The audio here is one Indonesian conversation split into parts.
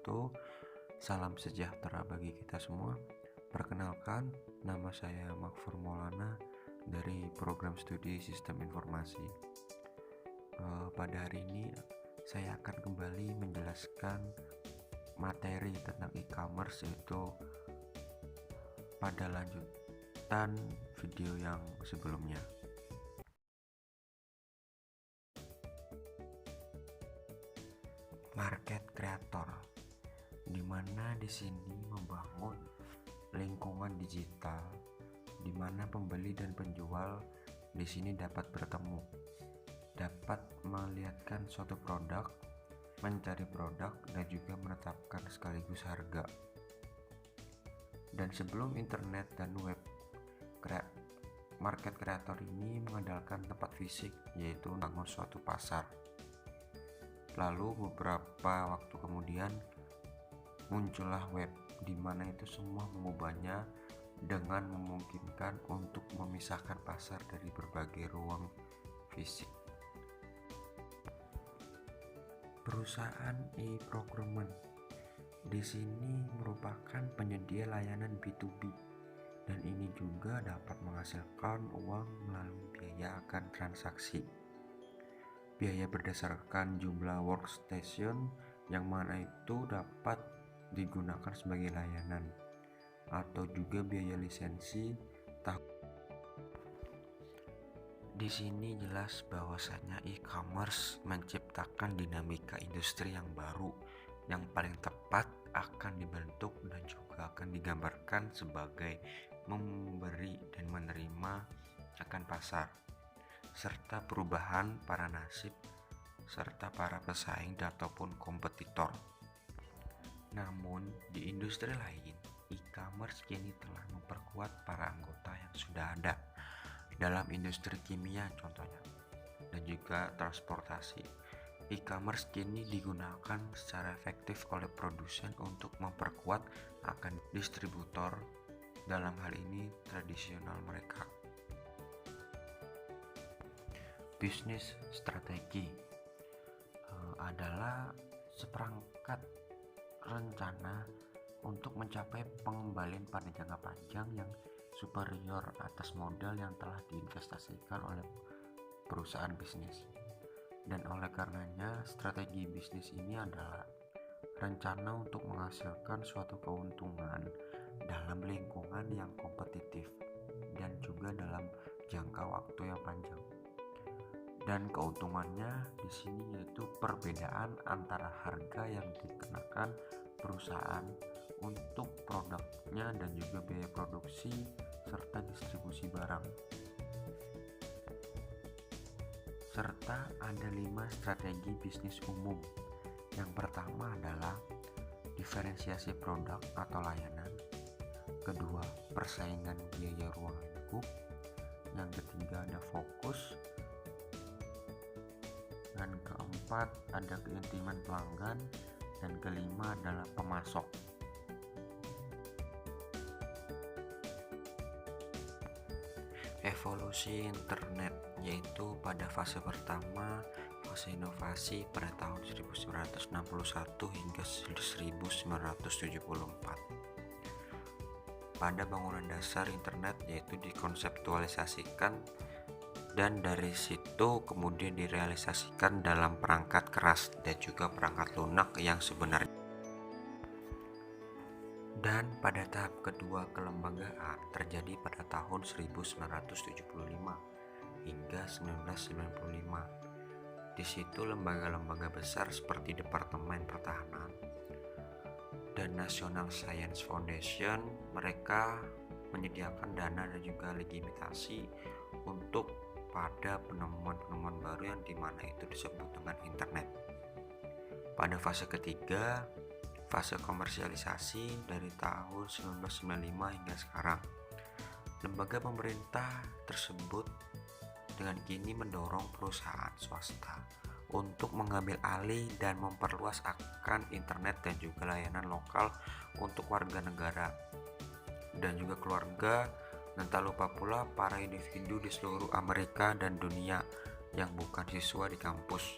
wabarakatuh. Salam sejahtera bagi kita semua. Perkenalkan, nama saya Makfur Maulana dari program studi Sistem Informasi. Pada hari ini saya akan kembali menjelaskan materi tentang e-commerce, yaitu pada lanjutan video yang sebelumnya. Market creator, di mana di sini membangun lingkungan digital di mana pembeli dan penjual di sini dapat bertemu, dapat melihatkan suatu produk, mencari produk, dan juga menetapkan sekaligus harga. Dan sebelum internet dan web, market creator ini mengandalkan tempat fisik, yaitu membangun suatu pasar. Lalu beberapa waktu kemudian muncullah web, di mana itu semua mengubahnya dengan memungkinkan untuk memisahkan pasar dari berbagai ruang fisik. Perusahaan e-procurement di sini merupakan penyedia layanan B2B, dan ini juga dapat menghasilkan uang melalui biaya akan transaksi. Biaya berdasarkan jumlah workstation, yang mana itu dapat digunakan sebagai layanan, atau juga biaya lisensi. Di sini jelas bahwasanya e-commerce menciptakan dinamika industri yang baru, yang paling tepat akan dibentuk dan juga akan digambarkan sebagai memberi dan menerima akan pasar, serta perubahan para nasib serta para pesaing ataupun kompetitor. Namun di industri lain, e-commerce kini telah memperkuat para anggota yang sudah ada dalam industri kimia contohnya, dan juga transportasi. E-commerce kini digunakan secara efektif oleh produsen untuk memperkuat akan distributor, dalam hal ini tradisional mereka. Bisnis strategi adalah seperangkat rencana untuk mencapai pengembalian pada jangka panjang yang superior atas modal yang telah diinvestasikan oleh perusahaan bisnis. Dan oleh karenanya, strategi bisnis ini adalah rencana untuk menghasilkan suatu keuntungan dalam lingkungan yang kompetitif dan juga dalam jangka waktu yang panjang. Dan keuntungannya di sini yaitu perbedaan antara harga yang dikenakan perusahaan untuk produknya dan juga biaya produksi serta distribusi barang. Serta ada 5 strategi bisnis umum. Yang pertama adalah diferensiasi produk atau layanan. Kedua, persaingan biaya ruang lingkup. Yang ketiga ada fokus. Dan keempat ada keintiman pelanggan, dan kelima adalah pemasok. Evolusi internet, yaitu pada fase pertama, fase inovasi pada tahun 1961 hingga 1974. Pada bangunan dasar internet, yaitu dikonseptualisasikan dan dari situ kemudian direalisasikan dalam perangkat keras dan juga perangkat lunak yang sebenarnya. Dan pada tahap kedua, kelembagaan terjadi pada tahun 1975 hingga 1995. Di situ lembaga-lembaga besar seperti Departemen Pertahanan dan National Science Foundation, mereka menyediakan dana dan juga legitimasi untuk pada penemuan-penemuan baru yang dimana itu disebut dengan internet. Pada fase ketiga, fase komersialisasi dari tahun 1995 hingga sekarang, lembaga pemerintah tersebut dengan kini mendorong perusahaan swasta untuk mengambil alih dan memperluas akan internet dan juga layanan lokal untuk warga negara dan juga keluarga. Dan tak lupa pula para individu di seluruh Amerika dan dunia yang bukan siswa di kampus.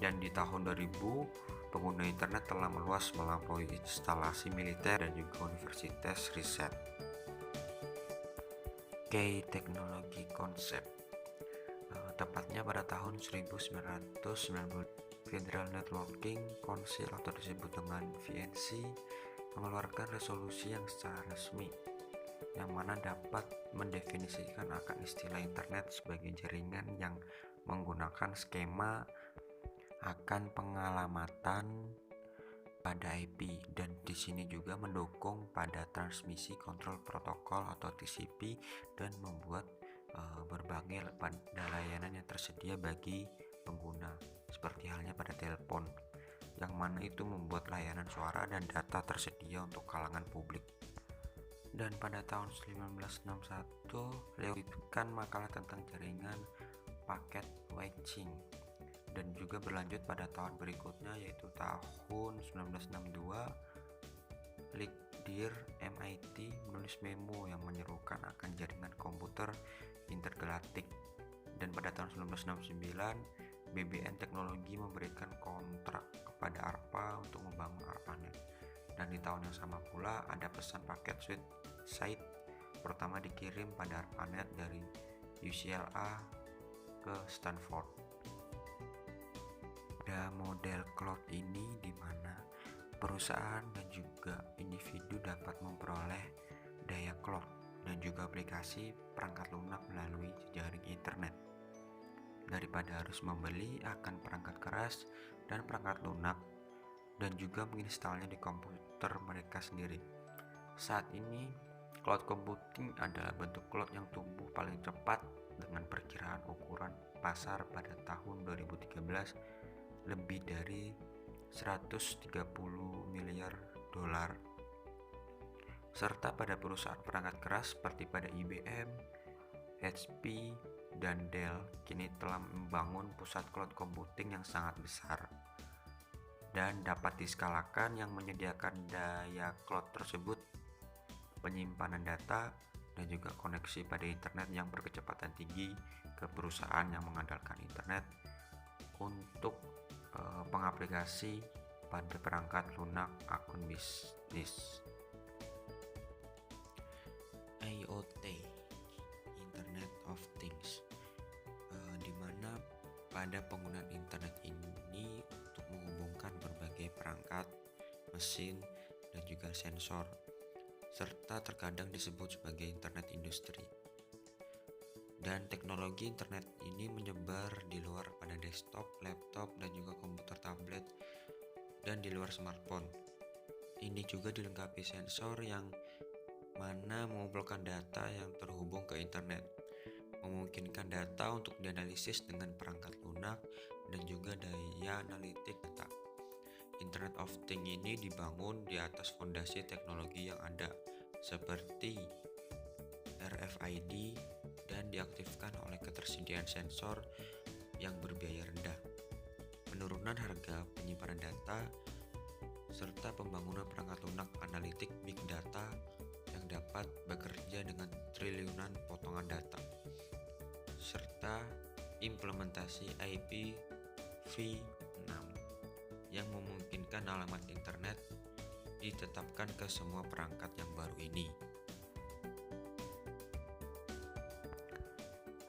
Dan di tahun 2000 pengguna internet telah meluas melampaui instalasi militer dan juga universitas riset. Key teknologi konsep. Tepatnya pada tahun 1990, Federal Networking Council atau disebut dengan VNC mengeluarkan resolusi yang secara resmi yang mana dapat mendefinisikan akan istilah internet sebagai jaringan yang menggunakan skema akan pengalamatan pada IP, dan di sini juga mendukung pada transmisi kontrol protokol atau TCP dan membuat berbagai pada layanan yang tersedia bagi pengguna, seperti halnya pada telepon, yang mana itu membuat layanan suara dan data tersedia untuk kalangan publik. Dan pada tahun 1961, beliau menerbitkan makalah tentang jaringan paket switching, dan juga berlanjut pada tahun berikutnya yaitu tahun 1962, Ligdier MIT menulis memo yang menyerukan akan jaringan komputer intergalaktik. Dan pada tahun 1969, BBN Teknologi memberikan kontrak kepada ARPA untuk membangun ARPANET. Dan di tahun yang sama pula ada pesan paket switch site pertama dikirim pada ARPANET dari UCLA ke Stanford. Ada model cloud ini di mana perusahaan dan juga individu dapat memperoleh daya cloud dan juga aplikasi perangkat lunak melalui jejaring internet, daripada harus membeli akan perangkat keras dan perangkat lunak dan juga menginstalnya di komputer mereka sendiri. Saat ini cloud computing adalah bentuk cloud yang tumbuh paling cepat dengan perkiraan ukuran pasar pada tahun 2013 lebih dari 130 miliar dolar, serta pada perusahaan perangkat keras seperti pada IBM, HP, dan Dell kini telah membangun pusat cloud computing yang sangat besar dan dapat diskalakan, yang menyediakan daya cloud tersebut, penyimpanan data, dan juga koneksi pada internet yang berkecepatan tinggi ke perusahaan yang mengandalkan internet untuk pengaplikasi pada perangkat lunak akun bisnis. IoT, Internet of Things, di mana pada penggunaan internet ini untuk menghubungkan berbagai perangkat, mesin, dan juga sensor, serta terkadang disebut sebagai internet industri. Dan teknologi internet ini menyebar di luar pada desktop, laptop, dan juga komputer tablet, dan di luar smartphone. Ini juga dilengkapi sensor yang mana mengumpulkan data yang terhubung ke internet, memungkinkan data untuk dianalisis dengan perangkat lunak dan juga daya analitik data. Internet of Things ini dibangun di atas fondasi teknologi yang ada seperti RFID dan diaktifkan oleh ketersediaan sensor yang berbiaya rendah, penurunan harga penyimpanan data, serta pembangunan perangkat lunak analitik big data yang dapat bekerja dengan triliunan potongan data, serta implementasi IPv6 yang memungkinkan alamat internet ditetapkan ke semua perangkat yang baru ini.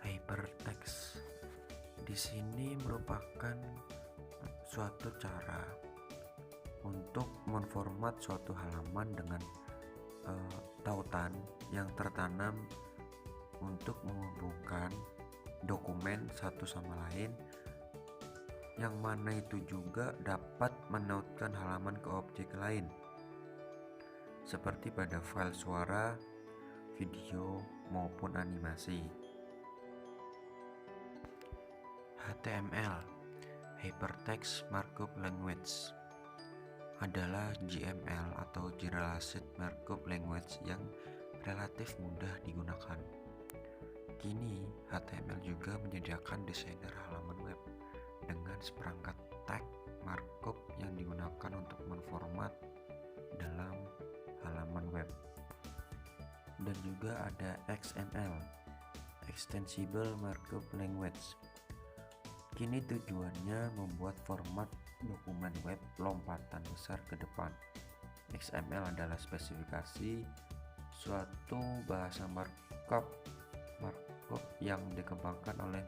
Hypertext di sini merupakan suatu cara untuk menformat suatu halaman dengan tautan yang tertanam untuk menghubungkan dokumen satu sama lain, yang mana itu juga dapat menautkan halaman ke objek lain seperti pada file suara, video, maupun animasi. HTML, Hypertext Markup Language, adalah GML atau Generalized Markup Language yang relatif mudah digunakan. Kini HTML juga menyediakan desainer halaman web dengan seperangkat tag markup yang digunakan untuk menformat dalam halaman web. Dan juga ada XML, Extensible Markup Language. Kini tujuannya membuat format dokumen web lompatan besar ke depan. XML adalah spesifikasi suatu bahasa markup yang dikembangkan oleh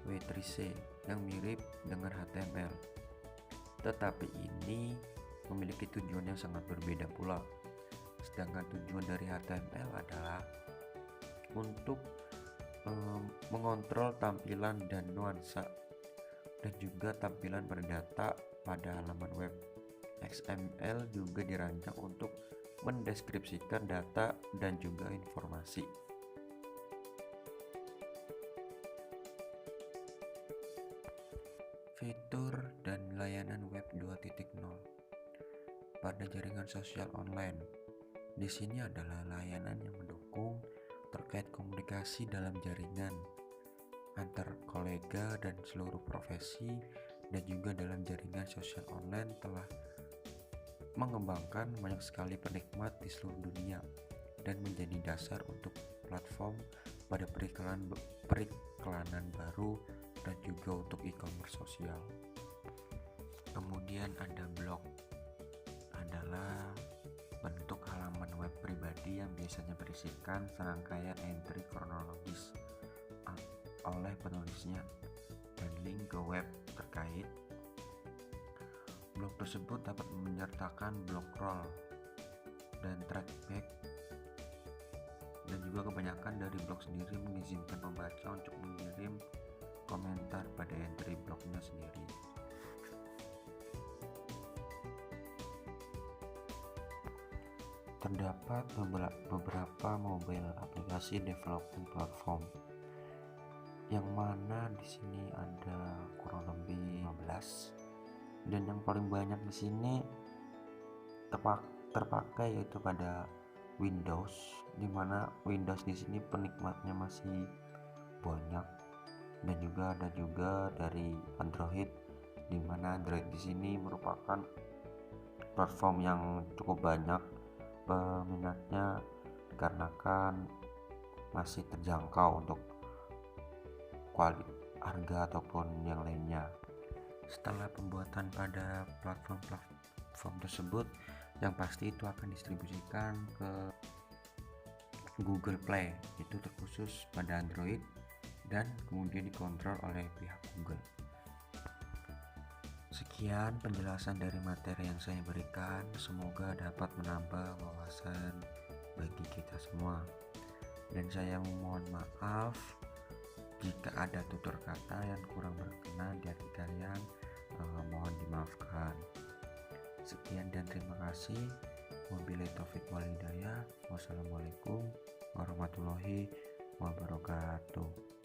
W3C yang mirip dengan HTML. Tetapi ini memiliki tujuan yang sangat berbeda pula. Sedangkan tujuan dari HTML adalah untuk mengontrol tampilan dan nuansa dan juga tampilan pada data pada halaman web. XML juga dirancang untuk mendeskripsikan data dan juga informasi. Fitur dan layanan web 2.0 pada jaringan sosial online. Di sini adalah layanan yang mendukung terkait komunikasi dalam jaringan antar kolega dan seluruh profesi, dan juga dalam jaringan sosial online telah mengembangkan banyak sekali penikmat di seluruh dunia dan menjadi dasar untuk platform pada periklanan baru dan juga untuk e-commerce sosial. Kemudian ada blog, adalah bentuk halaman web pribadi yang biasanya berisikan serangkaian entry kronologis oleh penulisnya dan link ke web terkait. Blog tersebut dapat menyertakan blog roll dan trackback, dan juga kebanyakan dari blog sendiri mengizinkan pembaca untuk mengirim komentar pada entry blognya sendiri. Terdapat beberapa mobile aplikasi development platform, yang mana di sini ada kurang lebih 15, dan yang paling banyak di sini terpakai yaitu pada Windows, di mana Windows di sini penikmatnya masih banyak, dan juga ada dari Android, di mana Android di sini merupakan platform yang cukup banyak peminatnya dikarenakan masih terjangkau untuk harga ataupun yang lainnya. Setelah pembuatan pada platform tersebut, yang pasti itu akan distribusikan ke Google Play, itu terkhusus pada Android dan kemudian dikontrol oleh pihak Google. Sekian penjelasan dari materi yang saya berikan, semoga dapat menambah wawasan bagi kita semua, dan saya memohon maaf jika ada tutur kata yang kurang berkenan di hati kalian, mohon dimaafkan. Sekian dan terima kasih. Wabillahi taufiq wal hidayah. Wassalamualaikum warahmatullahi wabarakatuh.